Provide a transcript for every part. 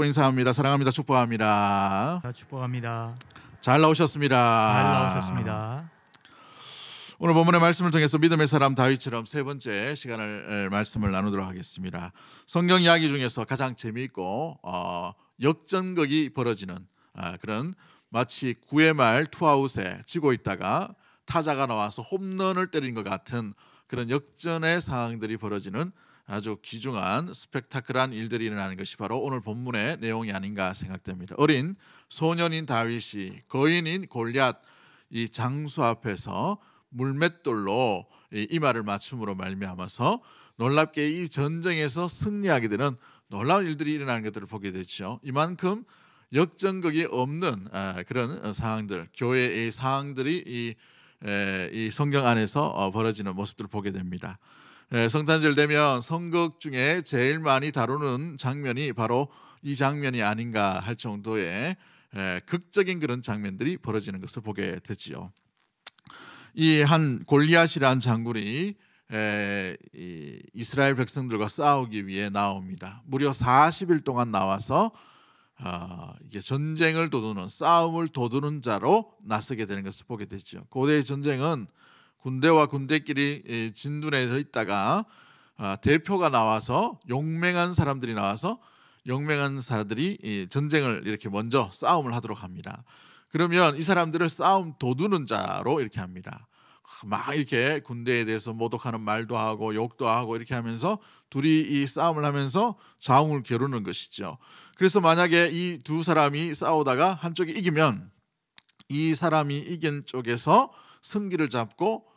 번 인사합니다. 사랑합니다. 축복합니다. 축복합니다. 잘 나오셨습니다. 잘 나오셨습니다. 오늘 본문의 말씀을 통해서 믿음의 사람 다윗처럼 세 번째 시간을 말씀을 나누도록 하겠습니다. 성경 이야기 중에서 가장 재미있고 역전극이 벌어지는 그런 마치 9회 말 투아웃에 지고 있다가 타자가 나와서 홈런을 때린 것 같은 그런 역전의 상황들이 벌어지는 아주 귀중한 스펙타클한 일들이 일어나는 것이 바로 오늘 본문의 내용이 아닌가 생각됩니다. 어린 소년인 다윗이 거인인 골리앗 이 장수 앞에서 물맷돌로 이마를 맞춤으로 말미암아서 놀랍게 이 전쟁에서 승리하게 되는 놀라운 일들이 일어나는 것들을 보게 되죠. 이만큼 역전극이 없는 그런 상황들, 교회의 상황들이 이 성경 안에서 벌어지는 모습들을 보게 됩니다. 성탄절 되면 성극 중에 제일 많이 다루는 장면이 바로 이 장면이 아닌가 할 정도의 극적인 그런 장면들이 벌어지는 것을 보게 되지요. 이 한 골리앗이라는 장군이 이스라엘 백성들과 싸우기 위해 나옵니다. 무려 40일 동안 나와서 이게 전쟁을 도두는 싸움을 도두는 자로 나서게 되는 것을 보게 되죠. 고대의 전쟁은 군대와 군대끼리 진둔해 서 있다가 대표가 나와서 용맹한 사람들이 나와서 용맹한 사람들이 전쟁을 이렇게 먼저 싸움을 하도록 합니다. 그러면 이 사람들을 싸움 도두는 자로 이렇게 합니다. 막 이렇게 군대에 대해서 모독하는 말도 하고 욕도 하고 이렇게 하면서 둘이 이 싸움을 하면서 좌우를 겨루는 것이죠. 그래서 만약에 이 두 사람이 싸우다가 한쪽이 이기면 이 사람이 이긴 쪽에서 승기를 잡고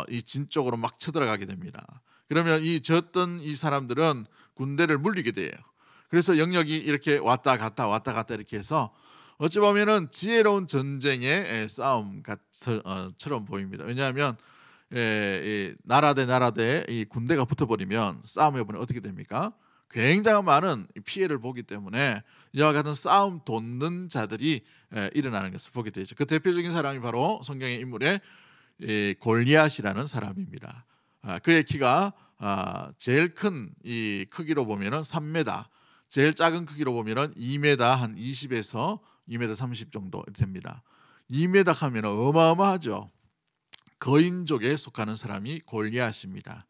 이 진 쪽으로 막 쳐들어가게 됩니다. 그러면 이 졌던 이 사람들은 군대를 물리게 돼요. 그래서 영역이 이렇게 왔다 갔다 이렇게 해서 어찌 보면은 지혜로운 전쟁의 싸움처럼 보입니다. 왜냐하면 나라 대 나라 대 이 군대가 붙어버리면 싸움해 보면 어떻게 됩니까? 굉장히 많은 피해를 보기 때문에 이와 같은 싸움 돋는 자들이 일어나는 것을 보게 되죠. 그 대표적인 사람이 바로 성경의 인물의 골리앗이라는 사람입니다. 그의 키가 제일 큰 이 크기로 보면은 3m, 제일 작은 크기로 보면은 2m 한 20에서 2m 30 정도 됩니다. 2m 하면 어마어마하죠. 거인족에 속하는 사람이 골리앗입니다.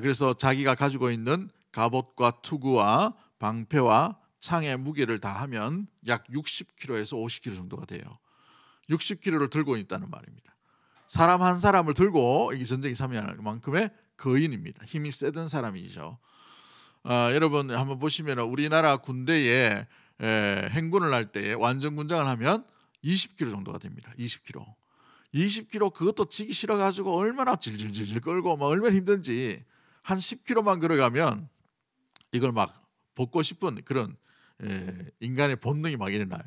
그래서 자기가 가지고 있는 갑옷과 투구와 방패와 창의 무게를 다 하면 약 60kg에서 50kg 정도가 돼요. 60kg를 들고 있다는 말입니다. 사람 한 사람을 들고 이 전쟁에 참여할 만큼의 거인입니다. 힘이 세던 사람이죠. 여러분 한번 보시면 우리나라 군대에 행군을 할 때 완전군장을 하면 20kg 정도가 됩니다. 20kg 그것도 지기 싫어가지고 얼마나 질질질 끌고 막 얼마나 힘든지 한 10km만 걸어가면 이걸 막 벗고 싶은 그런 인간의 본능이 막 일어나요.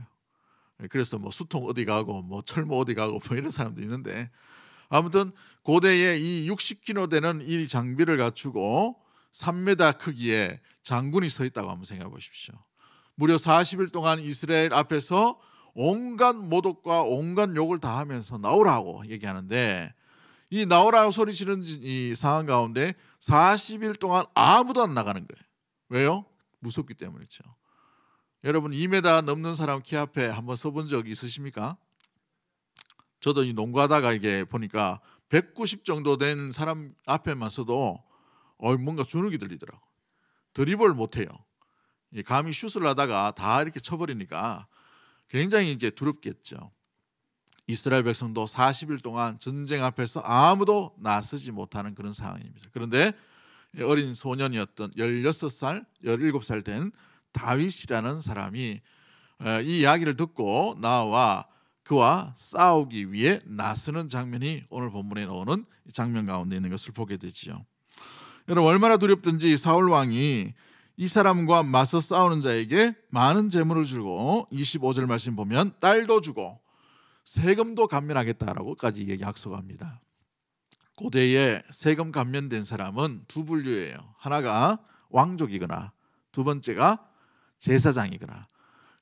그래서 뭐 수통 어디 가고 뭐 철모 어디 가고 뭐 이런 사람도 있는데 아무튼 고대에 이 60kg 되는 이 장비를 갖추고 3m 크기의 장군이 서 있다고 한번 생각해 보십시오. 무려 40일 동안 이스라엘 앞에서 온갖 모독과 온갖 욕을 다 하면서 나오라고 얘기하는데 이 나오라고 소리치는 이 상황 가운데 40일 동안 아무도 안 나가는 거예요. 왜요? 무섭기 때문이죠. 여러분 2m 넘는 사람 키 앞에 한번 서본 적 있으십니까? 저도 이 농구하다가 이게 보니까 190 정도 된 사람 앞에만 서도 뭔가 주눅이 들리더라고. 드리블 못해요. 감히 슛을 하다가 다 이렇게 쳐버리니까 굉장히 이제 두렵겠죠. 이스라엘 백성도 40일 동안 전쟁 앞에서 아무도 나서지 못하는 그런 상황입니다. 그런데 어린 소년이었던 16살, 17살 된 다윗이라는 사람이 이 이야기를 듣고 나와 그와 싸우기 위해 나서는 장면이 오늘 본문에 나오는 장면 가운데 있는 것을 보게 되지요. 여러분 얼마나 두렵든지 사울 왕이 이 사람과 맞서 싸우는 자에게 많은 재물을 주고 25절 말씀 보면 딸도 주고 세금도 감면하겠다라고까지 약속합니다. 고대에 세금 감면된 사람은 두 분류예요. 하나가 왕족이거나 두 번째가 제사장이거나.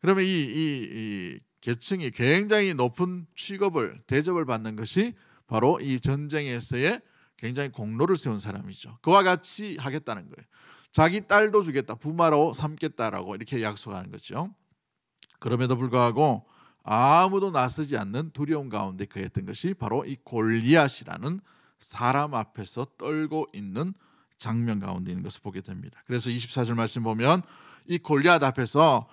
그러면 이 계층이 굉장히 높은 취급을 대접을 받는 것이 바로 이 전쟁에서의 굉장히 공로를 세운 사람이죠. 그와 같이 하겠다는 거예요. 자기 딸도 주겠다, 부마로 삼겠다라고 이렇게 약속하는 거죠. 그럼에도 불구하고 아무도 나서지 않는 두려움 가운데 그했던 것이 바로 이 골리앗이라는 사람 앞에서 떨고 있는 장면 가운데 있는 것을 보게 됩니다. 그래서 24절 말씀 보면 이 골리앗 앞에서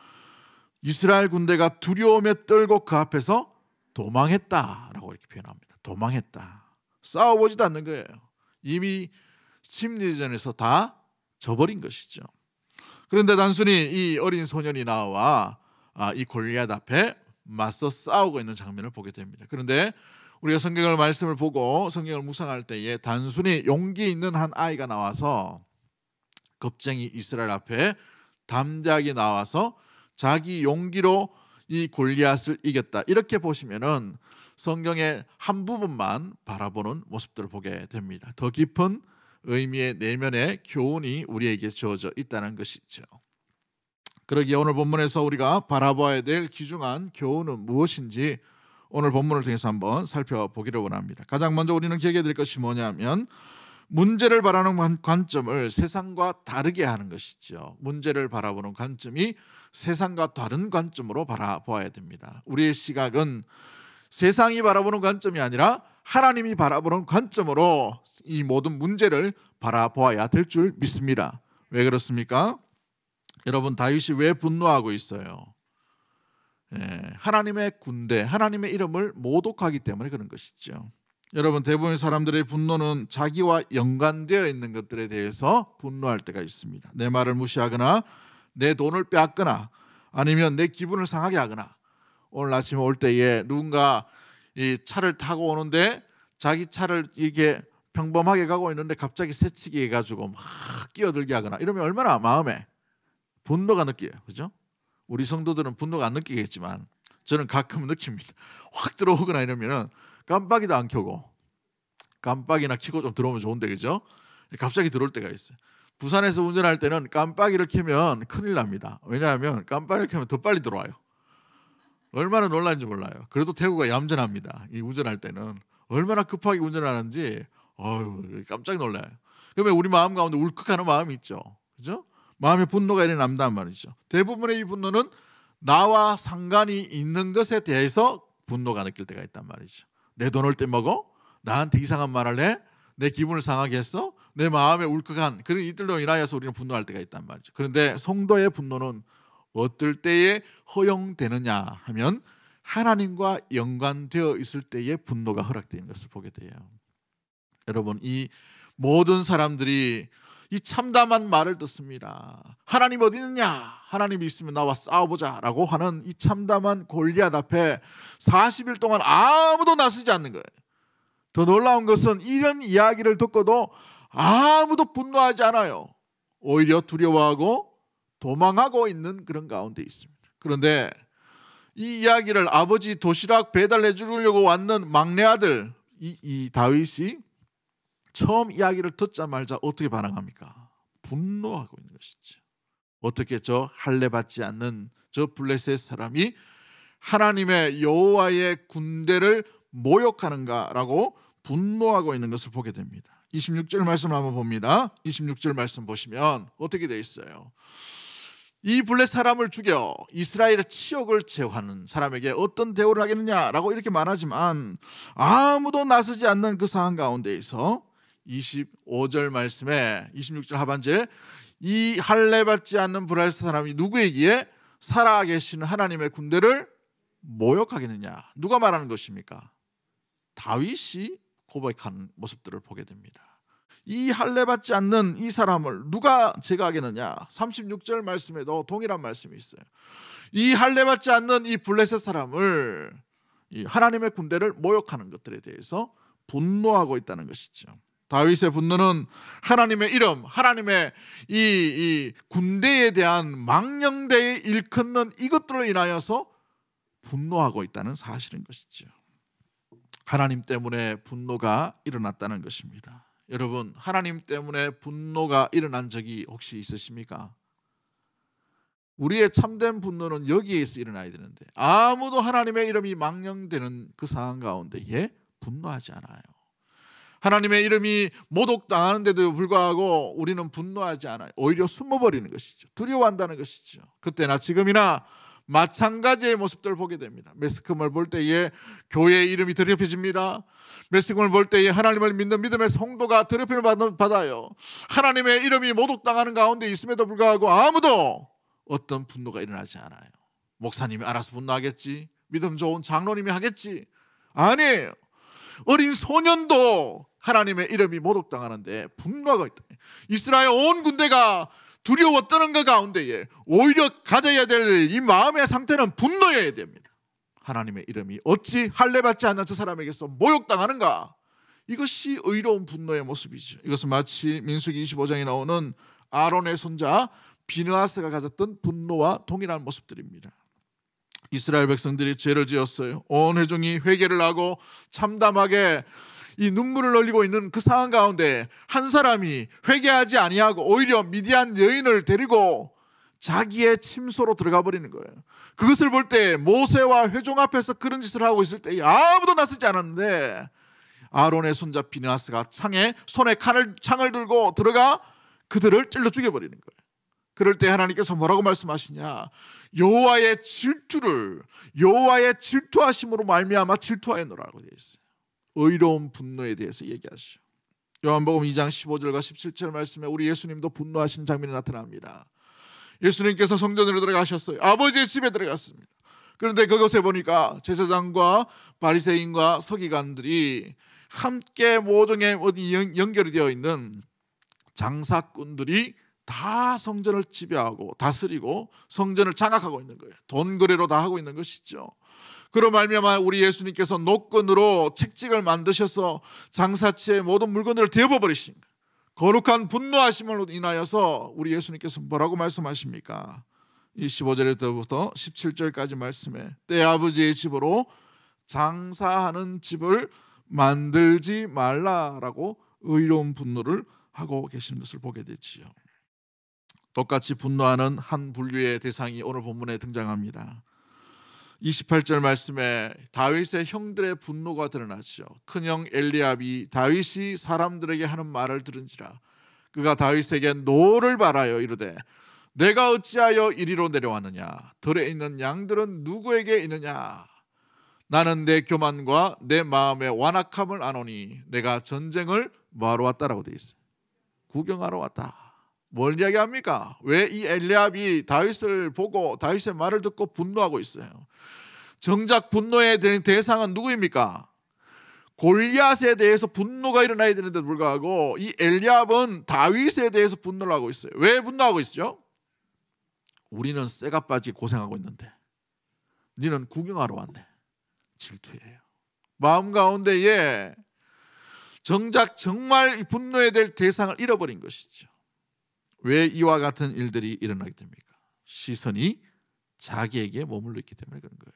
이스라엘 군대가 두려움에 떨고 그 앞에서 도망했다라고 이렇게 표현합니다. 도망했다. 싸워보지도 않는 거예요. 이미 심리전에서 다 져버린 것이죠. 그런데 단순히 이 어린 소년이 나와 이 골리앗 앞에 맞서 싸우고 있는 장면을 보게 됩니다. 그런데 우리가 성경을 말씀을 보고 성경을 묵상할 때에 단순히 용기 있는 한 아이가 나와서 겁쟁이 이스라엘 앞에 담대하게 나와서 자기 용기로 이 골리앗을 이겼다, 이렇게 보시면은 성경의 한 부분만 바라보는 모습들을 보게 됩니다. 더 깊은 의미의 내면의 교훈이 우리에게 주어져 있다는 것이죠. 그러기에 오늘 본문에서 우리가 바라봐야 될 귀중한 교훈은 무엇인지 오늘 본문을 통해서 한번 살펴보기를 원합니다. 가장 먼저 우리는 기억해야 될 것이 뭐냐면 문제를 바라보는 관점을 세상과 다르게 하는 것이죠. 문제를 바라보는 관점이 세상과 다른 관점으로 바라보아야 됩니다. 우리의 시각은 세상이 바라보는 관점이 아니라 하나님이 바라보는 관점으로 이 모든 문제를 바라보아야 될 줄 믿습니다. 왜 그렇습니까? 여러분, 다윗이 왜 분노하고 있어요? 하나님의 군대, 하나님의 이름을 모독하기 때문에 그런 것이죠. 여러분, 대부분의 사람들의 분노는 자기와 연관되어 있는 것들에 대해서 분노할 때가 있습니다. 내 말을 무시하거나 내 돈을 빼앗거나 아니면 내 기분을 상하게 하거나, 오늘 아침에 올 때에 누군가 이 차를 타고 오는데 자기 차를 이렇게 평범하게 가고 있는데 갑자기 새치기 해가지고 막 끼어들게 하거나 이러면 얼마나 마음에 분노가 느껴요. 그죠? 우리 성도들은 분노가 안 느끼겠지만 저는 가끔 느낍니다. 확 들어오거나 이러면은 깜빡이도 안 켜고, 깜빡이나 켜고 좀 들어오면 좋은데, 그죠? 갑자기 들어올 때가 있어요. 부산에서 운전할 때는 깜빡이를 켜면 큰일 납니다. 왜냐하면 깜빡이를 켜면 더 빨리 들어와요. 얼마나 놀란지 몰라요. 그래도 태구가 얌전합니다. 이 운전할 때는 얼마나 급하게 운전하는지 깜짝 놀라요. 그러면 우리 마음 가운데 울컥하는 마음이 있죠. 그죠? 마음에 분노가 일어난단 말이죠. 대부분의 이 분노는 나와 상관이 있는 것에 대해서 분노가 느낄 때가 있단 말이죠. 내 돈을 떼먹어? 나한테 이상한 말을 해? 내 기분을 상하게 했어? 내 마음에 울컥한 그런 이들로 인하여서 우리는 분노할 때가 있단 말이죠. 그런데 성도의 분노는 어떨 때에 허용되느냐 하면 하나님과 연관되어 있을 때에 분노가 허락되는 것을 보게 돼요. 여러분, 이 모든 사람들이 이 참담한 말을 듣습니다. 하나님 어디 있느냐? 하나님이 있으면 나와 싸워보자 라고 하는 이 참담한 골리앗 앞에 40일 동안 아무도 나서지 않는 거예요. 더 놀라운 것은 이런 이야기를 듣고도 아무도 분노하지 않아요. 오히려 두려워하고 도망하고 있는 그런 가운데 있습니다. 그런데 이 이야기를 아버지 도시락 배달해 주려고 왔는 막내 아들 이 다윗이 처음 이야기를 듣자마자 어떻게 반응합니까? 분노하고 있는 것이죠. 어떻게 저 할례받지 않는 저 블레셋 사람이 하나님의 여호와의 군대를 모욕하는가라고 분노하고 있는 것을 보게 됩니다. 26절 말씀을 한번 봅니다. 26절 말씀 보시면 어떻게 되어 있어요? 이 블레셋 사람을 죽여 이스라엘의 치욕을 제어하는 사람에게 어떤 대우를 하겠느냐라고 이렇게 말하지만 아무도 나서지 않는 그 상황 가운데에서 25절 말씀에 26절 하반절에 이 할례받지 않는 블레셋 사람이 누구에게 살아계시는 하나님의 군대를 모욕하겠느냐? 누가 말하는 것입니까? 다윗이 고백하는 모습들을 보게 됩니다. 이 할례받지 않는 이 사람을 누가 제거하겠느냐? 36절 말씀에도 동일한 말씀이 있어요. 이 할례받지 않는 이 블레셋 사람을 이 하나님의 군대를 모욕하는 것들에 대해서 분노하고 있다는 것이죠. 다윗의 분노는 하나님의 이름, 하나님의 이 군대에 대한 망령되이 일컫는 이것들로 인하여서 분노하고 있다는 사실인 것이죠. 하나님 때문에 분노가 일어났다는 것입니다. 여러분, 하나님 때문에 분노가 일어난 적이 혹시 있으십니까? 우리의 참된 분노는 여기에서 일어나야 되는데 아무도 하나님의 이름이 망령되는 그 상황 가운데에 분노하지 않아요. 하나님의 이름이 모독당하는데도 불구하고 우리는 분노하지 않아요. 오히려 숨어버리는 것이죠. 두려워한다는 것이죠. 그때나 지금이나 마찬가지의 모습들을 보게 됩니다. 매스컴을 볼 때에 교회의 이름이 더럽혀집니다. 매스컴을 볼 때에 하나님을 믿는 믿음의 성도가 더럽힘을 받아요. 하나님의 이름이 모독당하는 가운데 있음에도 불구하고 아무도 어떤 분노가 일어나지 않아요. 목사님이 알아서 분노하겠지, 믿음 좋은 장로님이 하겠지. 아니에요. 어린 소년도 하나님의 이름이 모독당하는데 분노하고 있다. 이스라엘 온 군대가 두려워 떠는 것 가운데에 오히려 가져야 될 이 마음의 상태는 분노여야 됩니다. 하나님의 이름이 어찌 할례받지 않는 저 사람에게서 모욕당하는가? 이것이 의로운 분노의 모습이죠. 이것은 마치 민수기 25장에 나오는 아론의 손자 비느하스가 가졌던 분노와 동일한 모습들입니다. 이스라엘 백성들이 죄를 지었어요. 온 회중이 회개를 하고 참담하게 이 눈물을 흘리고 있는 그 상황 가운데 한 사람이 회개하지 아니하고 오히려 미디안 여인을 데리고 자기의 침소로 들어가 버리는 거예요. 그것을 볼 때 모세와 회중 앞에서 그런 짓을 하고 있을 때 아무도 나서지 않았는데 아론의 손자 비느하스가 손에 창을 들고 들어가 그들을 찔러 죽여버리는 거예요. 그럴 때 하나님께서 뭐라고 말씀하시냐? 여호와의 질투하심으로 말미암아 질투하였노라고 되어 있어요. 의로운 분노에 대해서 얘기하시죠. 요한복음 2장 15절과 17절 말씀에 우리 예수님도 분노하시는 장면이 나타납니다. 예수님께서 성전으로 들어가셨어요. 아버지의 집에 들어갔습니다. 그런데 그곳에 보니까 제사장과 바리새인과 서기관들이 함께 모종에 연결이 되어 있는 장사꾼들이 다 성전을 지배하고 다스리고 성전을 장악하고 있는 거예요. 돈 거래로 다 하고 있는 것이죠. 그로 말미암아 우리 예수님께서 노건으로 책찍을 만드셔서 장사치의 모든 물건들을 되어버리신 거예요. 거룩한 분노하심으로 인하여서 우리 예수님께서 뭐라고 말씀하십니까? 이 15절부터 17절까지 말씀에 내 아버지의 집으로 장사하는 집을 만들지 말라라고 의로운 분노를 하고 계시는 것을 보게 되지요. 똑같이 분노하는 한 분류의 대상이 오늘 본문에 등장합니다. 28절 말씀에 다윗의 형들의 분노가 드러나죠. 큰형 엘리압이 다윗이 사람들에게 하는 말을 들은지라 그가 다윗에게 노를 바라여 이르되 내가 어찌하여 이리로 내려왔느냐? 들에 있는 양들은 누구에게 있느냐? 나는 내 교만과 내 마음의 완악함을 아노니 내가 전쟁을 뭐하러 왔다라고 되어 있어요. 구경하러 왔다. 뭘 이야기합니까? 왜 이 엘리압이 다윗을 보고 다윗의 말을 듣고 분노하고 있어요? 정작 분노의 대상은 누구입니까? 골리앗에 대해서 분노가 일어나야 되는데도 불구하고 이 엘리압은 다윗에 대해서 분노를 하고 있어요. 왜 분노하고 있죠? 우리는 쇠가 빠지게 고생하고 있는데 너는 구경하러 왔네. 질투예요. 마음 가운데에 정작 정말 분노해야 될 대상을 잃어버린 것이죠. 왜 이와 같은 일들이 일어나게 됩니까? 시선이 자기에게 머물러 있기 때문에 그런 거예요.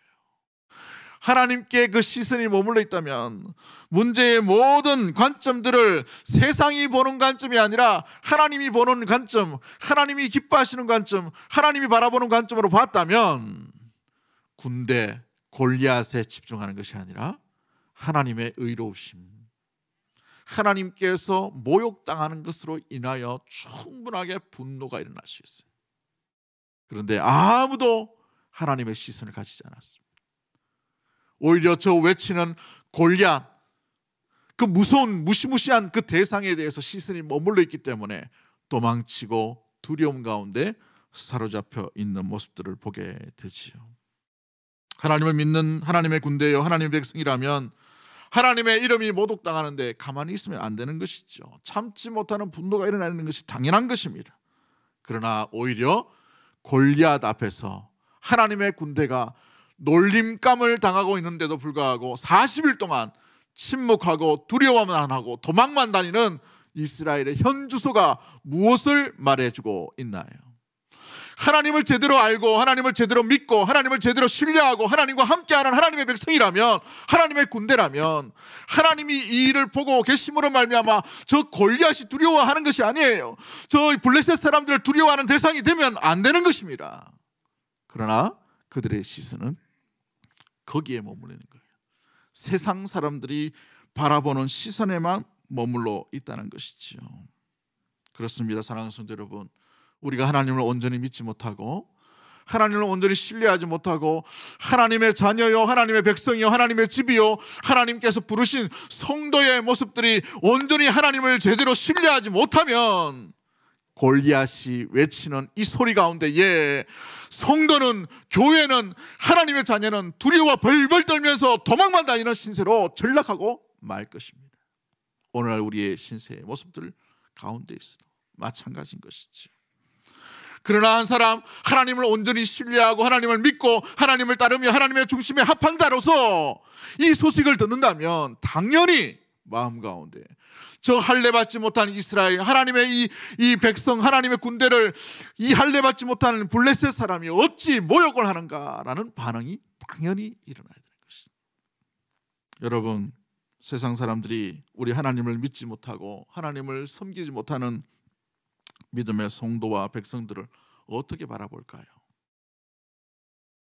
하나님께 그 시선이 머물러 있다면 문제의 모든 관점들을 세상이 보는 관점이 아니라 하나님이 보는 관점, 하나님이 기뻐하시는 관점, 하나님이 바라보는 관점으로 봤다면 군대 골리앗에 집중하는 것이 아니라 하나님의 의로우심, 하나님께서 모욕당하는 것으로 인하여 충분하게 분노가 일어날 수 있어요. 그런데 아무도 하나님의 시선을 가지지 않았습니다. 오히려 저 외치는 골리앗, 그 무서운 무시무시한 그 대상에 대해서 시선이 머물러 있기 때문에 도망치고 두려움 가운데 사로잡혀 있는 모습들을 보게 되지요. 하나님을 믿는 하나님의 군대요, 하나님의 백성이라면 하나님의 이름이 모독당하는데 가만히 있으면 안 되는 것이죠. 참지 못하는 분노가 일어나는 것이 당연한 것입니다. 그러나 오히려 골리앗 앞에서 하나님의 군대가 놀림감을 당하고 있는데도 불구하고 40일 동안 침묵하고 두려워만 안 하고 도망만 다니는 이스라엘의 현 주소가 무엇을 말해주고 있나요? 하나님을 제대로 알고 하나님을 제대로 믿고 하나님을 제대로 신뢰하고 하나님과 함께하는 하나님의 백성이라면, 하나님의 군대라면 하나님이 이 일을 보고 계심으로 말미암아 저 골리앗이 두려워하는 것이 아니에요. 저 블레셋 사람들을 두려워하는 대상이 되면 안 되는 것입니다. 그러나 그들의 시선은 거기에 머무르는 거예요. 세상 사람들이 바라보는 시선에만 머물러 있다는 것이지요. 그렇습니다. 사랑하는 성도 여러분, 우리가 하나님을 온전히 믿지 못하고 하나님을 온전히 신뢰하지 못하고 하나님의 자녀요, 하나님의 백성이요, 하나님의 집이요, 하나님께서 부르신 성도의 모습들이 온전히 하나님을 제대로 신뢰하지 못하면 골리앗이 외치는 이 소리 가운데에 성도는, 교회는, 하나님의 자녀는 두려워 벌벌 떨면서 도망만 다니는 신세로 전락하고 말 것입니다. 오늘날 우리의 신세의 모습들 가운데 있어도 마찬가지인 것이죠. 그러나 한 사람, 하나님을 온전히 신뢰하고 하나님을 믿고 하나님을 따르며 하나님의 중심에 합한 자로서 이 소식을 듣는다면 당연히 마음 가운데 저 할례받지 못한 이스라엘, 하나님의 이 백성, 하나님의 군대를 이 할례받지 못하는 블레셋 사람이 어찌 모욕을 하는가라는 반응이 당연히 일어나야 되는 것입니다. 여러분, 세상 사람들이 우리 하나님을 믿지 못하고 하나님을 섬기지 못하는 믿음의 성도와 백성들을 어떻게 바라볼까요?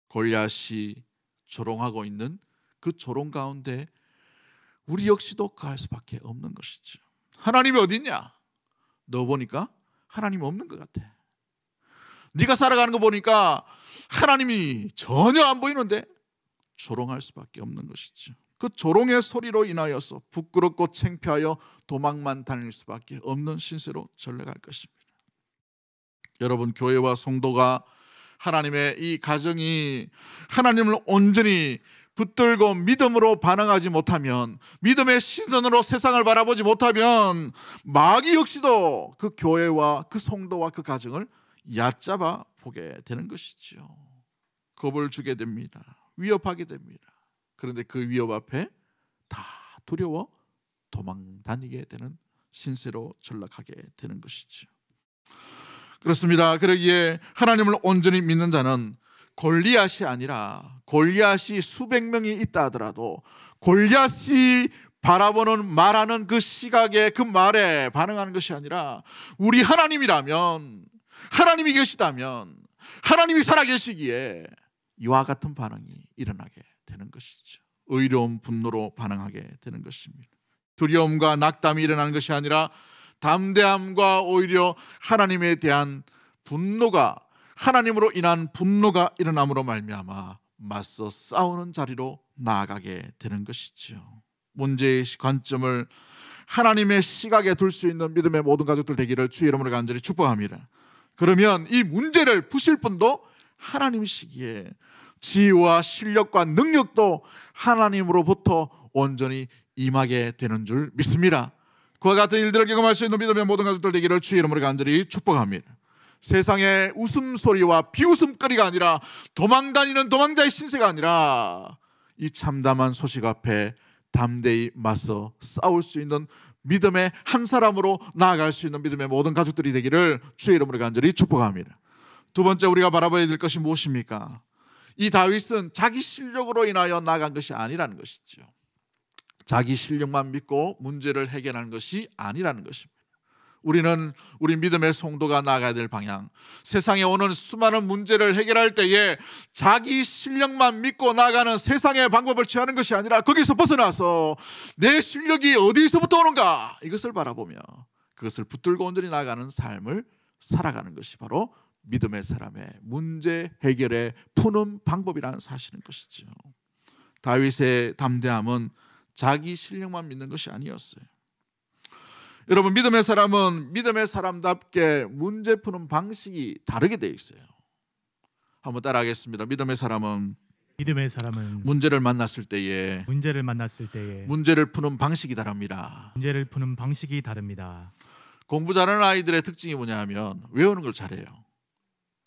골리앗이 조롱하고 있는 그 조롱 가운데 우리 역시도 가할 수밖에 없는 것이죠. 하나님이 어디 있냐? 너 보니까 하나님이 없는 것 같아. 네가 살아가는 거 보니까 하나님이 전혀 안 보이는데 조롱할 수밖에 없는 것이죠. 그 조롱의 소리로 인하여서 부끄럽고 창피하여 도망만 다닐 수밖에 없는 신세로 전락할 것입니다. 여러분, 교회와 성도가 하나님의 이 가정이 하나님을 온전히 붙들고 믿음으로 반응하지 못하면, 믿음의 시선으로 세상을 바라보지 못하면 마귀 역시도 그 교회와 그 성도와 그 가정을 얕잡아 보게 되는 것이죠. 겁을 주게 됩니다. 위협하게 됩니다. 그런데 그 위협 앞에 다 두려워 도망 다니게 되는 신세로 전락하게 되는 것이죠. 그렇습니다. 그러기에 하나님을 온전히 믿는 자는 골리앗이 아니라, 골리앗이 수백 명이 있다 하더라도 골리앗이 바라보는 말하는 그 시각에, 그 말에 반응하는 것이 아니라 우리 하나님이라면, 하나님이 계시다면, 하나님이 살아계시기에 이와 같은 반응이 일어나게 되는 것이죠. 의로운 분노로 반응하게 되는 것입니다. 두려움과 낙담이 일어나는 것이 아니라 담대함과 오히려 하나님에 대한 분노가, 하나님으로 인한 분노가 일어남으로 말미암아 맞서 싸우는 자리로 나아가게 되는 것이죠. 문제의 관점을 하나님의 시각에 둘 수 있는 믿음의 모든 가족들 되기를 주의 이름으로 간절히 축복합니다. 그러면 이 문제를 푸실 분도 하나님이시기에 지혜와 실력과 능력도 하나님으로부터 온전히 임하게 되는 줄 믿습니다. 그와 같은 일들을 경험할 수 있는 믿음의 모든 가족들 되기를 주의 이름으로 간절히 축복합니다. 세상의 웃음소리와 비웃음거리가 아니라, 도망다니는 도망자의 신세가 아니라 이 참담한 소식 앞에 담대히 맞서 싸울 수 있는 믿음의 한 사람으로 나아갈 수 있는 믿음의 모든 가족들이 되기를 주의 이름으로 간절히 축복합니다. 두 번째, 우리가 바라봐야 될 것이 무엇입니까? 이 다윗은 자기 실력으로 인하여 나아간 것이 아니라는 것이죠. 자기 실력만 믿고 문제를 해결하는 것이 아니라는 것입니다. 우리는 우리 믿음의 성도가 나아가야 될 방향, 세상에 오는 수많은 문제를 해결할 때에 자기 실력만 믿고 나아가는 세상의 방법을 취하는 것이 아니라 거기서 벗어나서 내 실력이 어디서부터 오는가, 이것을 바라보며 그것을 붙들고 온전히 나아가는 삶을 살아가는 것이 바로 믿음의 사람의 문제 해결의 푸는 방법이라는 사실인 것이죠. 다윗의 담대함은 자기 실력만 믿는 것이 아니었어요. 여러분, 믿음의 사람은 믿음의 사람답게 문제 푸는 방식이 다르게 되어 있어요. 한번 따라하겠습니다. 믿음의 사람은 문제를 만났을 때에 문제를 푸는 방식이 다릅니다. 공부 잘하는 아이들의 특징이 뭐냐 하면 외우는 걸 잘해요.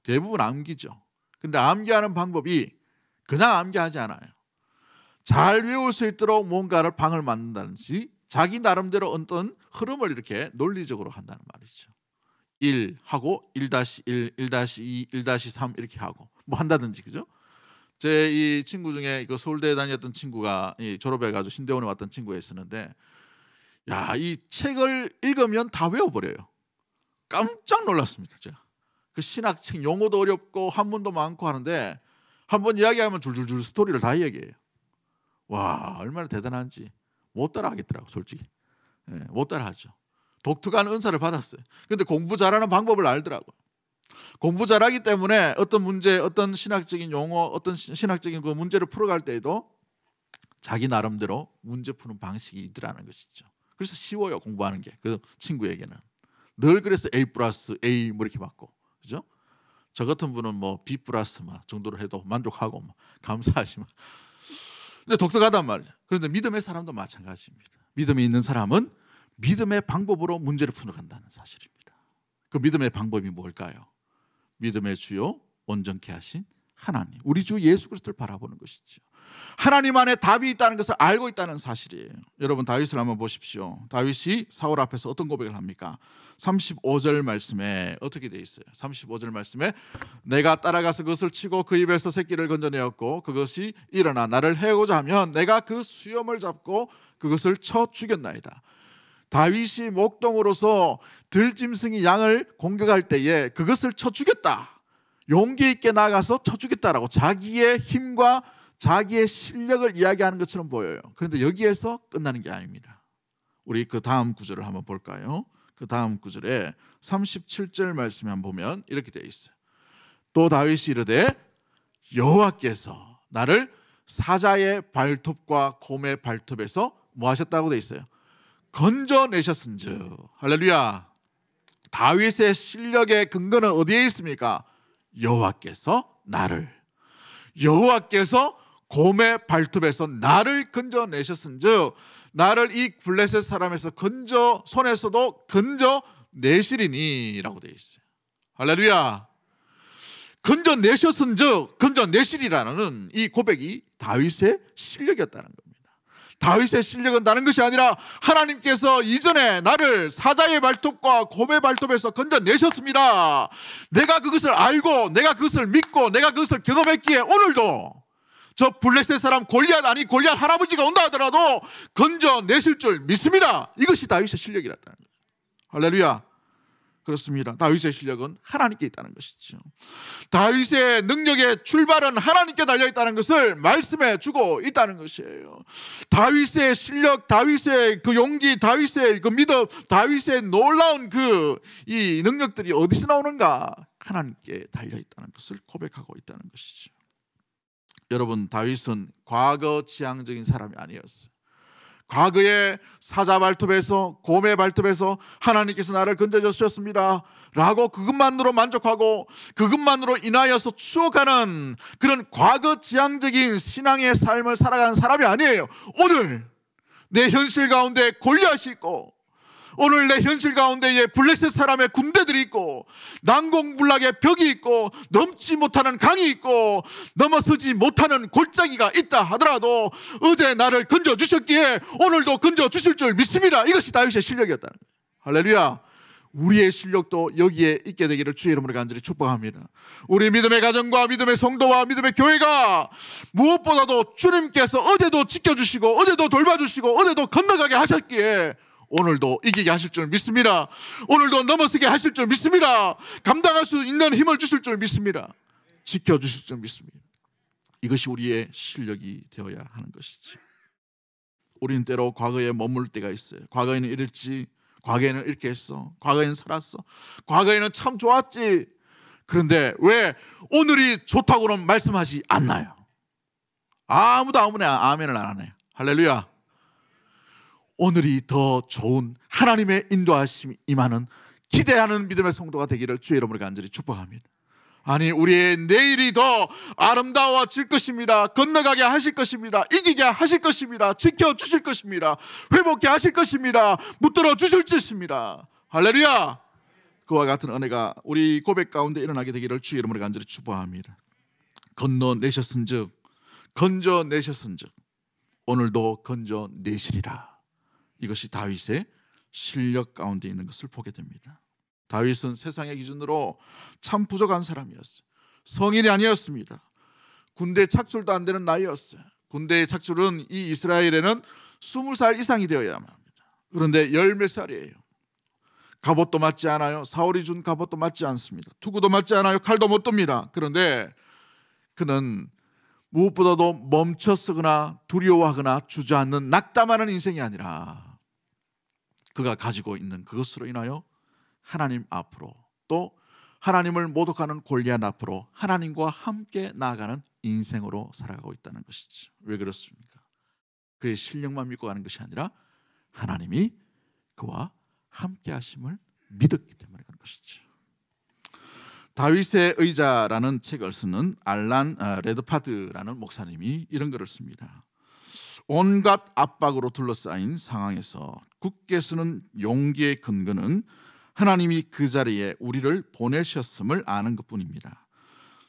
대부분 암기죠. 근데 암기하는 방법이 그냥 암기하지 않아요. 잘 외울 수 있도록 뭔가를 방을 만든다든지 자기 나름대로 어떤 흐름을 이렇게 논리적으로 한다는 말이죠. 1 하고 1-1, 1-2, 1-3 이렇게 하고 뭐 한다든지, 그죠? 제 이 친구 중에 그 서울대에 다녔던 친구가 졸업해가지고 신대원에 왔던 친구가 있었는데, 야, 이 책을 읽으면 다 외워버려요. 깜짝 놀랐습니다. 제가 그 신학책 용어도 어렵고 한문도 많고 하는데 한번 이야기하면 줄줄줄 스토리를 다 얘기해요. 와, 얼마나 대단한지 못 따라하겠더라고, 솔직히. 못 따라하죠. 독특한 은사를 받았어요. 그런데 공부 잘하는 방법을 알더라고요. 공부 잘하기 때문에 어떤 문제, 어떤 신학적인 용어, 어떤 신학적인 그 문제를 풀어갈 때에도 자기 나름대로 문제 푸는 방식이 있더라는 것이죠. 그래서 쉬워요, 공부하는 게. 그 친구에게는 늘 그래서 A 플러스 A 뭐 이렇게 받고, 그죠? 저 같은 분은 뭐 B 플러스 정도로 해도 만족하고 감사하지만, 근데 독특하단 말이죠. 그런데 믿음의 사람도 마찬가지입니다. 믿음이 있는 사람은 믿음의 방법으로 문제를 풀어간다는 사실입니다. 그 믿음의 방법이 뭘까요? 믿음의 주요 온전케 하신 하나님, 우리 주 예수 그리스도를 바라보는 것이죠. 하나님 안에 답이 있다는 것을 알고 있다는 사실이에요. 여러분 다윗을 한번 보십시오. 다윗이 사울 앞에서 어떤 고백을 합니까? 35절 말씀에 어떻게 되어 있어요? 35절 말씀에 내가 따라가서 그것을 치고 그 입에서 새끼를 건져내었고 그것이 일어나 나를 해오고자 하면 내가 그 수염을 잡고 그것을 쳐 죽였나이다. 다윗이 목동으로서 들짐승이 양을 공격할 때에 그것을 쳐 죽였다, 용기 있게 나가서 쳐 죽였다라고 자기의 힘과 자기의 실력을 이야기하는 것처럼 보여요. 그런데 여기에서 끝나는 게 아닙니다. 우리 그 다음 구절을 한번 볼까요? 그 다음 구절에 37절 말씀에 한번 보면 이렇게 되어 있어요. 또 다윗이 이르되 여호와께서 나를 사자의 발톱과 곰의 발톱에서 뭐 하셨다고 되어 있어요? 건져내셨은즉. 할렐루야. 다윗의 실력의 근거는 어디에 있습니까? 여호와께서 여호와께서 곰의 발톱에서 나를 건져내셨은즉 나를 이 블레셋 사람에서 손에서도 건져내시리니 라고 되어 있어요. 할렐루야. 건져내셨은즉, 건져내시리라는 이 고백이 다윗의 실력이었다는 겁니다. 다윗의 실력은 다른 것이 아니라 하나님께서 이전에 나를 사자의 발톱과 곰의 발톱에서 건져내셨습니다. 내가 그것을 알고 내가 그것을 믿고 내가 그것을 경험했기에 오늘도 저 블레셋 사람 골리앗 할아버지가 온다 하더라도 건져내실 줄 믿습니다. 이것이 다윗의 실력이었다는 거예요. 할렐루야. 그렇습니다. 다윗의 실력은 하나님께 있다는 것이죠. 다윗의 능력의 출발은 하나님께 달려있다는 것을 말씀해 주고 있다는 것이에요. 다윗의 실력, 다윗의 그 용기, 다윗의 그 믿음, 다윗의 놀라운 이 능력들이 어디서 나오는가? 하나님께 달려있다는 것을 고백하고 있다는 것이죠. 여러분, 다윗은 과거 지향적인 사람이 아니었어요. 과거에 사자 발톱에서 곰의 발톱에서 하나님께서 나를 건져주셨습니다 라고 그것만으로 만족하고 그것만으로 인하여서 추억하는 그런 과거 지향적인 신앙의 삶을 살아가는 사람이 아니에요. 오늘 내 현실 가운데 골리앗이 있고 오늘 내 현실 가운데에 블레셋 사람의 군대들이 있고 난공불락의 벽이 있고 넘지 못하는 강이 있고 넘어서지 못하는 골짜기가 있다 하더라도 어제 나를 건져주셨기에 오늘도 건져주실 줄 믿습니다. 이것이 다윗의 실력이었다는 거예요. 할렐루야. 우리의 실력도 여기에 있게 되기를 주의 이름으로 간절히 축복합니다. 우리 믿음의 가정과 믿음의 성도와 믿음의 교회가 무엇보다도 주님께서 어제도 지켜주시고 어제도 돌봐주시고 어제도 건너가게 하셨기에 오늘도 이기게 하실 줄 믿습니다. 오늘도 넘어서게 하실 줄 믿습니다. 감당할 수 있는 힘을 주실 줄 믿습니다. 지켜주실 줄 믿습니다. 이것이 우리의 실력이 되어야 하는 것이지. 우리는 때로 과거에 머물 때가 있어요. 과거에는 이랬지, 과거에는 이렇게 했어, 과거에는 살았어, 과거에는 참 좋았지. 그런데 왜 오늘이 좋다고는 말씀하지 않나요? 아무도 아멘을 안 하네요. 할렐루야. 오늘이 더 좋은 하나님의 인도하심이 임하는 기대하는 믿음의 성도가 되기를 주의 이름으로 간절히 축복합니다. 아니, 우리의 내일이 더 아름다워질 것입니다. 건너가게 하실 것입니다. 이기게 하실 것입니다. 지켜주실 것입니다. 회복케 하실 것입니다. 붙들어 주실 것입니다. 할렐루야. 그와 같은 은혜가 우리 고백 가운데 일어나게 되기를 주의 이름으로 간절히 축복합니다. 건져내셨은즉 오늘도 건져내시리라. 이것이 다윗의 실력 가운데 있는 것을 보게 됩니다. 다윗은 세상의 기준으로 참 부족한 사람이었어요. 성인이 아니었습니다. 군대 착출도 안 되는 나이였어요. 군대의 착출은 이 이스라엘에는 20살 이상이 되어야만 합니다. 그런데 10몇 살이에요. 갑옷도 맞지 않아요. 사울이 준 갑옷도 맞지 않습니다. 투구도 맞지 않아요. 칼도 못 듭니다. 그런데 그는 무엇보다도 멈춰서거나 두려워하거나 주저앉는 낙담하는 인생이 아니라 그가 가지고 있는 그것으로 인하여 하나님 앞으로, 또 하나님을 모독하는 골리앗 앞으로 하나님과 함께 나아가는 인생으로 살아가고 있다는 것이죠. 왜 그렇습니까? 그의 실력만 믿고 가는 것이 아니라 하나님이 그와 함께 하심을 믿었기 때문에 그런 것이죠. 다윗의 의자라는 책을 쓰는 알란 레드파드라는 목사님이 이런 글을 씁니다. 온갖 압박으로 둘러싸인 상황에서 굳게 서는 용기의 근거는 하나님이 그 자리에 우리를 보내셨음을 아는 것뿐입니다.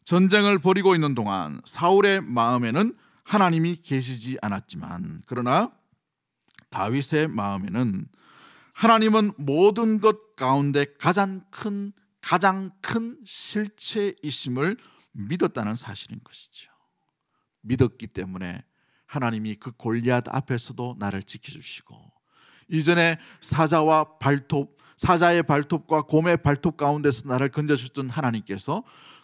전쟁을 벌이고 있는 동안 사울의 마음에는 하나님이 계시지 않았지만, 그러나 다윗의 마음에는 하나님은 모든 것 가운데 가장 큰 실체이심을 믿었다는 사실인 것이죠. 믿었기 때문에 하나님이 그 골리앗 앞에서도 나를 지켜주시고, 이전에 사자의 발톱과 곰의 발톱 가운데서 나를 건져주던 하나님께서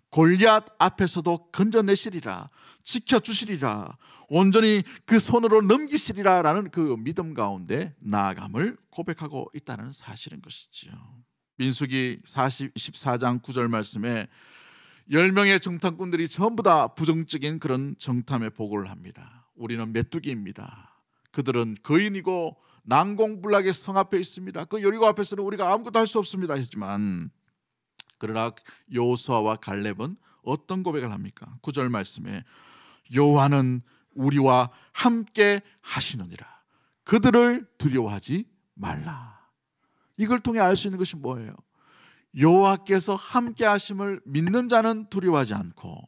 골리앗 앞에서도 건져내시리라, 지켜주시리라, 온전히 그 손으로 넘기시리라 라는 그 믿음 가운데 나아감을 고백하고 있다는 사실인 것이죠. 민수기 14장 9절 말씀에 10명의 정탐꾼들이 전부 다 부정적인 그런 정탐에 보고를 합니다. 우리는 메뚜기입니다. 그들은 거인이고 난공불락의 성 앞에 있습니다. 그 여리고 앞에서는 우리가 아무것도 할 수 없습니다 했지만, 그러나 여호수아와 갈렙은 어떤 고백을 합니까? 9절 말씀에 여호와는 우리와 함께 하시느니라, 그들을 두려워하지 말라. 이걸 통해 알 수 있는 것이 뭐예요? 여호와께서 함께 하심을 믿는 자는 두려워하지 않고,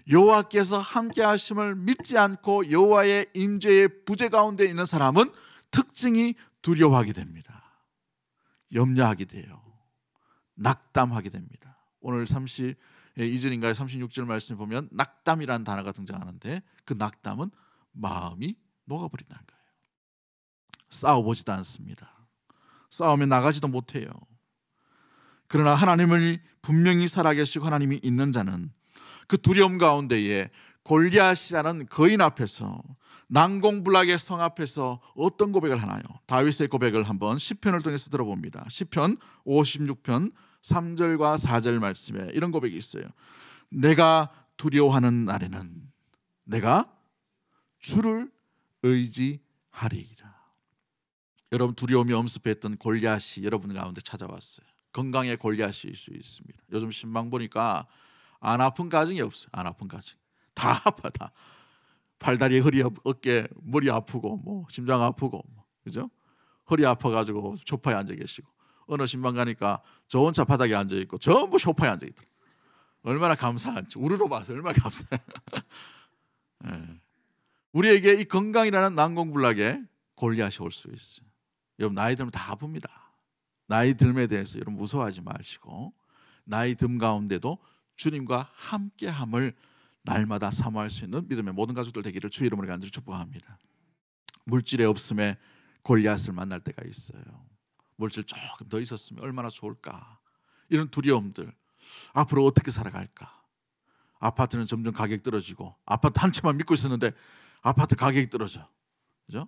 여호와께서 함께 하심을 믿지 않고 여호와의 임재의 부재 가운데 있는 사람은 특징이 두려워하게 됩니다. 염려하게 돼요. 낙담하게 됩니다. 오늘 32절인가요? 36절 말씀에 보면 낙담이라는 단어가 등장하는데, 그 낙담은 마음이 녹아버린다는 거예요. 싸워보지도 않습니다. 싸우면 나가지도 못해요. 그러나 하나님을 분명히 살아계시고 하나님이 있는 자는 그 두려움 가운데에 골리앗이라는 거인 앞에서, 난공불락의 성 앞에서 어떤 고백을 하나요? 다윗의 고백을 한번 시편을 통해서 들어봅니다. 시편 56편 3절과 4절 말씀에 이런 고백이 있어요. 내가 두려워하는 날에는 내가 주를 의지하리이다. 여러분, 두려움이 엄습했던 골리앗이 여러분 가운데 찾아왔어요. 건강의 골리앗일 수 있습니다. 요즘 신방 보니까 안 아픈 가정이 없어요. 안 아픈 가정 다 아파. 다 팔다리, 허리, 어깨, 머리 아프고 뭐 심장 아프고 그죠? 허리 아파가지고 소파에 앉아 계시고, 어느 신방 가니까 저 혼자 바닥에 앉아 있고 전부 소파에 앉아 있더라고요. 얼마나 감사한지, 우르르 봐서 얼마나 감사해요. 네. 우리에게 이 건강이라는 난공불락의 골리앗이 올 수 있어요. 여러분, 나이 들면 다 아픕니다. 나이 듦에 대해서 여러분 무서워하지 마시고, 나이 듦 가운데도 주님과 함께함을 날마다 사모할 수 있는 믿음의 모든 가족들 되기를 주의 이름으로 간절히 축복합니다. 물질의 없음에 골리앗을 만날 때가 있어요. 물질 조금 더 있었으면 얼마나 좋을까, 이런 두려움들, 앞으로 어떻게 살아갈까, 아파트는 점점 가격 떨어지고, 아파트 한 채만 믿고 있었는데 아파트 가격이 떨어져, 그죠?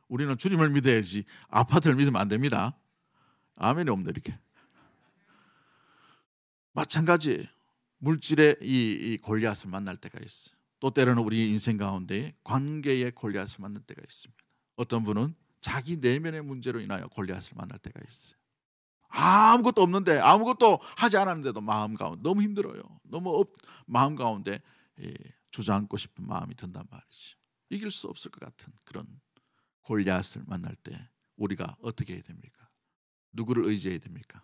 우리는 주님을 믿어야지 아파트를 믿으면 안 됩니다. 아멘이 없네. 이렇게 마찬가지예요. 물질의 이 골리앗을 만날 때가 있어요. 또 때로는 우리 인생 가운데 관계의 골리앗을 만날 때가 있습니다. 어떤 분은 자기 내면의 문제로 인하여 골리앗을 만날 때가 있어요. 아무것도 없는데, 아무것도 하지 않았는데도 마음 가운데 너무 힘들어요. 마음 가운데 주저앉고 싶은 마음이 든단 말이죠. 이길 수 없을 것 같은 그런 골리앗을 만날 때 우리가 어떻게 해야 됩니까? 누구를 의지해야 됩니까?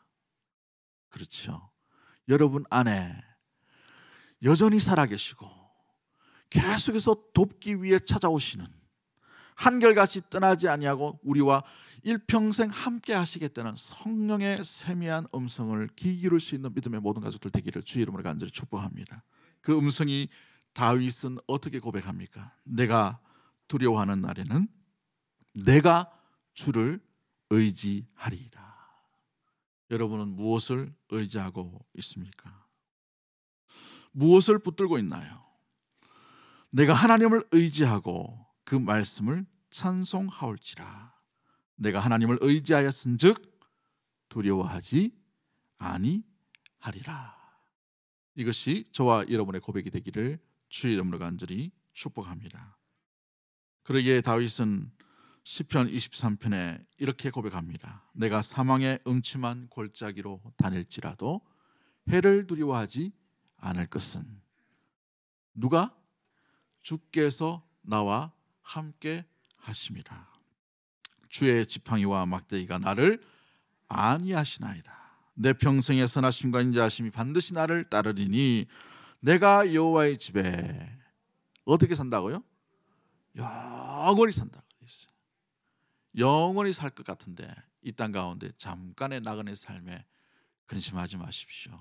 그렇죠. 여러분 안에 여전히 살아계시고 계속해서 돕기 위해 찾아오시는, 한결같이 떠나지 아니하고 우리와 일평생 함께 하시겠다는 성령의 세미한 음성을 귀 기울일 수 있는 믿음의 모든 가족들 되기를 주의 이름으로 간절히 축복합니다. 그 음성이 다윗은 어떻게 고백합니까? 내가 두려워하는 날에는 내가 주를 의지하리이다. 여러분은 무엇을 의지하고 있습니까? 무엇을 붙들고 있나요? 내가 하나님을 의지하고 그 말씀을 찬송하올지라. 내가 하나님을 의지하였은즉 두려워하지 아니하리라. 이것이 저와 여러분의 고백이 되기를 주의 이름으로 간절히 축복합니다. 그러기에 다윗은 시편 23편에 이렇게 고백합니다. 내가 사망의 음침한 골짜기로 다닐지라도 해를 두려워하지 않을 것은 누가? 주께서 나와 함께 하심이라. 주의 지팡이와 막대기가 나를 안위하시나이다. 내 평생의 선하심과 인자하심이 반드시 나를 따르리니 내가 여호와의 집에 어떻게 산다고요? 영원히 산다고 했어요. 영원히 살 것 같은데 이 땅 가운데 잠깐의 나그네 삶에 근심하지 마십시오.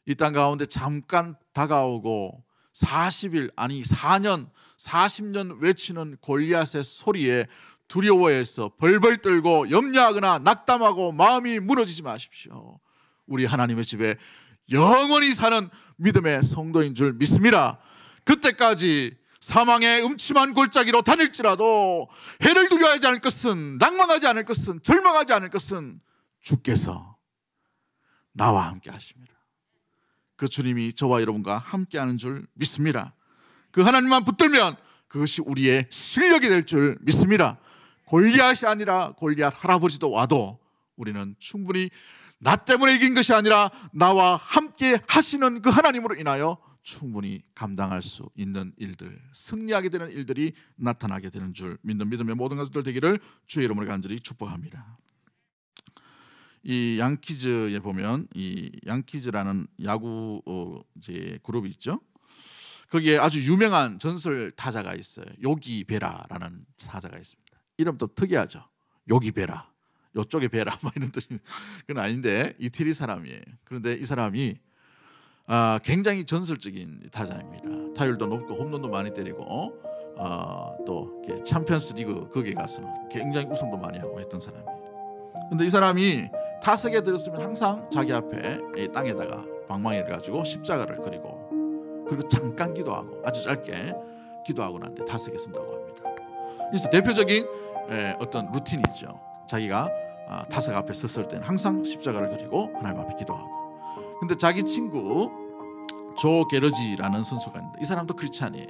이 땅 가운데 잠깐 다가오고 40일 아니 4년 40년 외치는 골리앗의 소리에 두려워해서 벌벌 떨고 염려하거나 낙담하고 마음이 무너지지 마십시오. 우리 하나님의 집에 영원히 사는 믿음의 성도인 줄 믿습니다. 그때까지 사망의 음침한 골짜기로 다닐지라도 해를 두려워하지 않을 것은, 낭망하지 않을 것은, 절망하지 않을 것은 주께서 나와 함께 하십니다. 그 주님이 저와 여러분과 함께하는 줄 믿습니다. 그 하나님만 붙들면 그것이 우리의 실력이 될 줄 믿습니다. 골리앗이 아니라 골리앗 할아버지도 와도 우리는 충분히 나 때문에 이긴 것이 아니라 나와 함께 하시는 그 하나님으로 인하여 충분히 감당할 수 있는 일들, 승리하게 되는 일들이 나타나게 되는 줄 믿는 믿음의 모든 가족들 되기를 주의 이름으로 간절히 축복합니다. 이 양키즈에 보면 이 양키즈라는 야구 그룹이 있죠. 거기에 아주 유명한 전설 타자가 있어요. 요기 베라라는 타자가 있습니다. 이름도 특이하죠. 요기 베라, 요쪽에 베라 뭐 이런 뜻이 그건 아닌데 이태리 사람이에요. 그런데 이 사람이 굉장히 전설적인 타자입니다. 타율도 높고 홈런도 많이 때리고 또 챔피언스 리그 거기에 가서는 굉장히 우승도 많이 하고 했던 사람이에요. 그런데 이 사람이 타석에 들었으면 항상 자기 앞에 이 땅에다가 방망이를 가지고 십자가를 그리고 그리고 잠깐 기도하고 아주 짧게 기도하고 난 뒤에 타석에 쓴다고 합니다. 그래서 대표적인 어떤 루틴이죠. 자기가 타석 앞에 섰을 때는 항상 십자가를 그리고 하나님 앞에 기도하고. 근데 자기 친구 조 게러지라는 선수가 있는데 이 사람도 크리스찬이에요.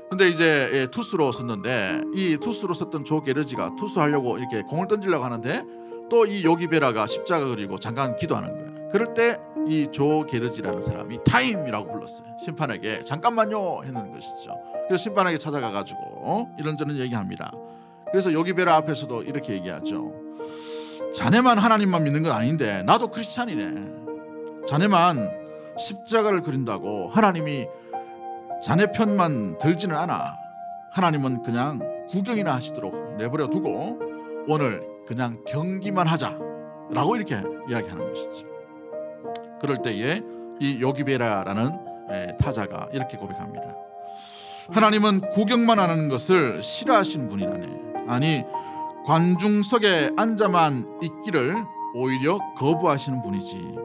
근데 이제 투수로 섰는데 이 투수로 섰던 조 게러지가 투수하려고 이렇게 공을 던지려고 하는데 또 이 요기 베라가 십자가 그리고 잠깐 기도하는 거예요. 그럴 때 이 조 게러지라는 사람이 타임이라고 불렀어요. 심판에게 잠깐만요 했는 것이죠. 그래서 심판에게 찾아가 가지고 이런저런 얘기합니다. 그래서 요기 베라 앞에서도 이렇게 얘기하죠. 자네만 하나님만 믿는 건 아닌데 나도 크리스찬이네. 자네만 십자가를 그린다고 하나님이 자네 편만 들지는 않아. 하나님은 그냥 구경이나 하시도록 내버려 두고 오늘 그냥 경기만 하자라고 이렇게 이야기하는 것이죠. 그럴 때에 이 요기베라라는 타자가 이렇게 고백합니다. 하나님은 구경만 하는 것을 싫어하시는 분이라네. 아니 관중석에 앉아만 있기를 오히려 거부하시는 분이지.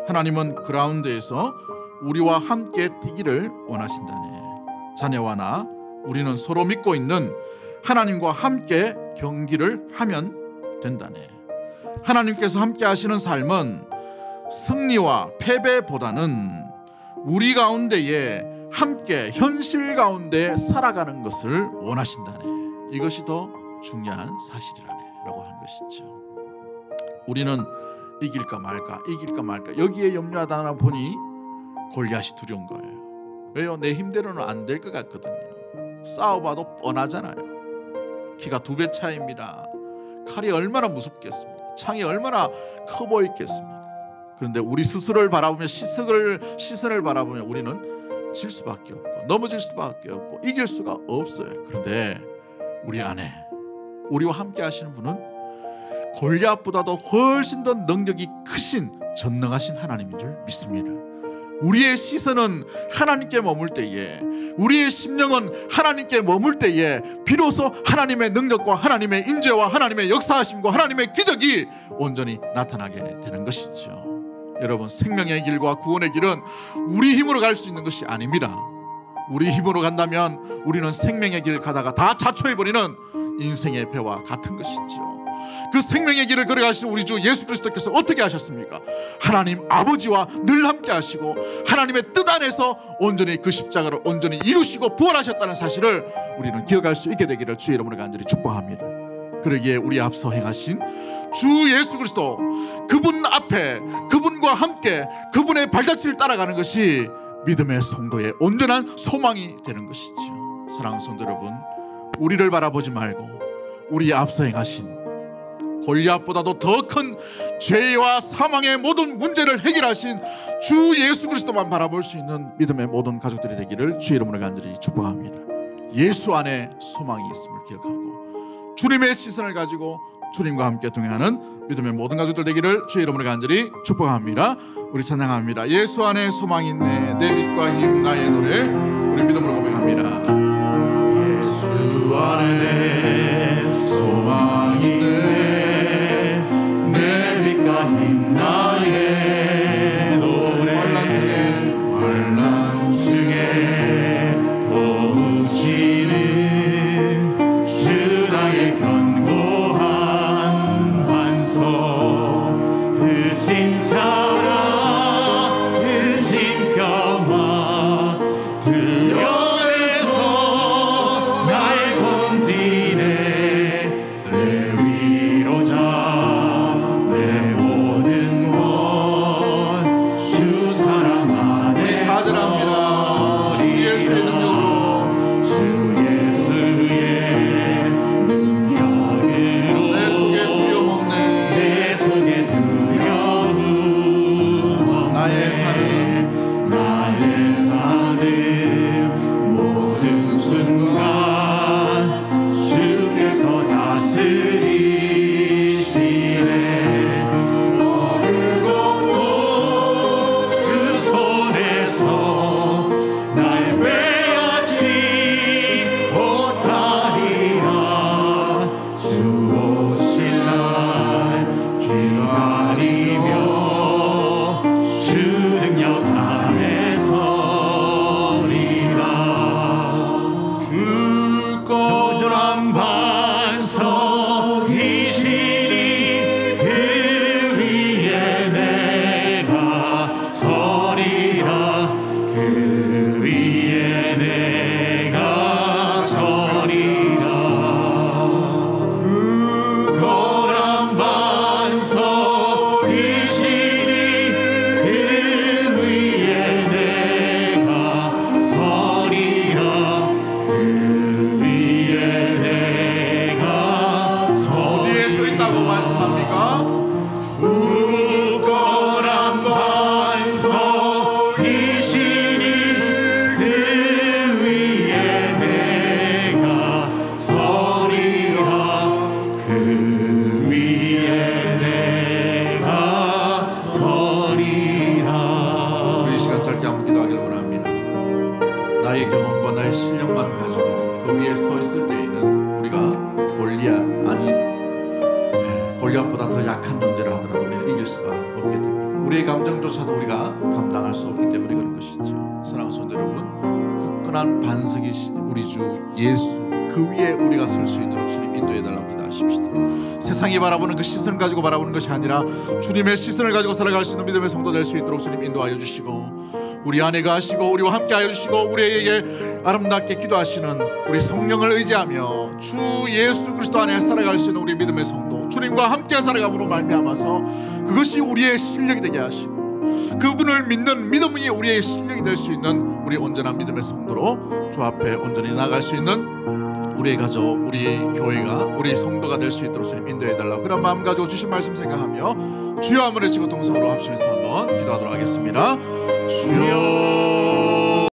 하나님은 그라운드에서 우리와 함께 뛰기를 원하신다네. 자네와 나 우리는 서로 믿고 있는 하나님과 함께 경기를 하면 된다네. 하나님께서 함께 하시는 삶은 승리와 패배보다는 우리 가운데에 함께 현실 가운데 살아가는 것을 원하신다네. 이것이 더 중요한 사실이라네 라고 하는 것이죠. 우리는 이길까 말까 여기에 염려하다 보니 골리앗이 두려운 거예요. 왜요? 내 힘대로는 안 될 것 같거든요. 싸워봐도 뻔하잖아요. 키가 2배 차이입니다. 칼이 얼마나 무섭겠습니까? 창이 얼마나 커 보이겠습니까? 그런데 우리 스스로를 바라보며 시선을 바라보며 우리는 질 수밖에 없고 넘어질 수밖에 없고 이길 수가 없어요. 그런데 우리 안에 우리와 함께 하시는 분은 골리앗보다도 훨씬 더 능력이 크신 전능하신 하나님인 줄 믿습니다. 우리의 시선은 하나님께 머물 때에, 우리의 심령은 하나님께 머물 때에 비로소 하나님의 능력과 하나님의 임재와 하나님의 역사하심과 하나님의 기적이 온전히 나타나게 되는 것이죠. 여러분, 생명의 길과 구원의 길은 우리 힘으로 갈 수 있는 것이 아닙니다. 우리 힘으로 간다면 우리는 생명의 길 가다가 다 자초해버리는 인생의 배와 같은 것이죠. 그 생명의 길을 걸어가시는 우리 주 예수 그리스도께서 어떻게 하셨습니까? 하나님 아버지와 늘 함께 하시고 하나님의 뜻 안에서 온전히 그 십자가를 온전히 이루시고 부활하셨다는 사실을 우리는 기억할 수 있게 되기를 주의 이름으로 간절히 축복합니다. 그러기에 우리 앞서 행하신 주 예수 그리스도, 그분 앞에 그분과 함께 그분의 발자취를 따라가는 것이 믿음의 성도의 온전한 소망이 되는 것이죠. 사랑하는 성도 여러분, 우리를 바라보지 말고 우리 앞서 행하신 골리앗보다도 더 큰 죄와 사망의 모든 문제를 해결하신 주 예수 그리스도만 바라볼 수 있는 믿음의 모든 가족들이 되기를 주의 이름으로 간절히 축복합니다. 예수 안에 소망이 있음을 기억하고 주님의 시선을 가지고 주님과 함께 동행하는 믿음의 모든 가족들 되기를 주의 이름으로 간절히 축복합니다. 우리 찬양합니다. 예수 안에 소망이 있네, 내 빛과 힘 나의 노래. 우리 믿음으로 고백합니다. 예수 안에 소망이 있네, 내 빛과 힘 나의 노래. 환난 중에 도우시는 주 나의 견고한 반석, 드신 사랑 드신 평화 두려움에서 날 건지네. 내 위로자 내 모든 것 주 사랑 안에. 우리 사절합니다. 주 예수의 능력으로, 주 예수의 능력으로 내 속에 두려움 없네, 내 속에 두려움 없네. 나의 사는 모든 순간 주께서 다스리시네. 어느 것도 주 손에서 날 빼앗지 못하리라. 주 오실 날 기다리며 주 능력 안에 서리라. 굳건한 반석이시니 그 위에 내가 서리라. 그 위에 내가 서리라. 굳건한 반석이시니 그 위에 내가 서리라. 그 위에 내가 서리라. 어디에 서 있다고 말씀합니까? 굳건한 반석이시니 그 위에 내가 서리라. 그 위에 내가 서리라. 우리 이 시간 짧게 한번 기도하길 원합니다. 나의 경험과 나의 실력만 가지고 그 위에 서 있을 때에는 우리가 골리앗, 아니 골리앗보다 더 약한 존재를 하더라도 우리는 이길 수가 없게 됩니다. 우리의 감정조차도 우리가 감당할 수 없기 때문에 그런 것이죠. 사랑하는 성도 여러분, 굳건한 반석이신 우리 주 예수, 그 위에 우리가 설 수 있도록 주님 인도해달라고 기도하십시다. 세상이 바라보는 그 시선을 가지고 바라보는 것이 아니라 주님의 시선을 가지고 살아갈 수 있는 믿음의 성도 될 수 있도록 주님 인도하여 주시고, 우리 안에 가시고 우리와 함께 하여 주시고, 우리에게 아름답게 기도하시는 우리 성령을 의지하며 주 예수 그리스도 안에 살아갈 수 있는 우리 믿음의 성도, 주님과 함께 살아감으로 말미암아서 그것이 우리의 실력이 되게 하시고, 그분을 믿는 믿음이 우리의 실력이 될 수 있는 우리 온전한 믿음의 성도로 주 앞에 온전히 나아갈 수 있는 우리의 가족, 우리 교회가, 우리 성도가 될 수 있도록 주님 인도해달라고 그런 마음 가지고 주신 말씀 생각하며 주여 한번 외치고 동성으로 합심해서 한번 기도하도록 하겠습니다. 주여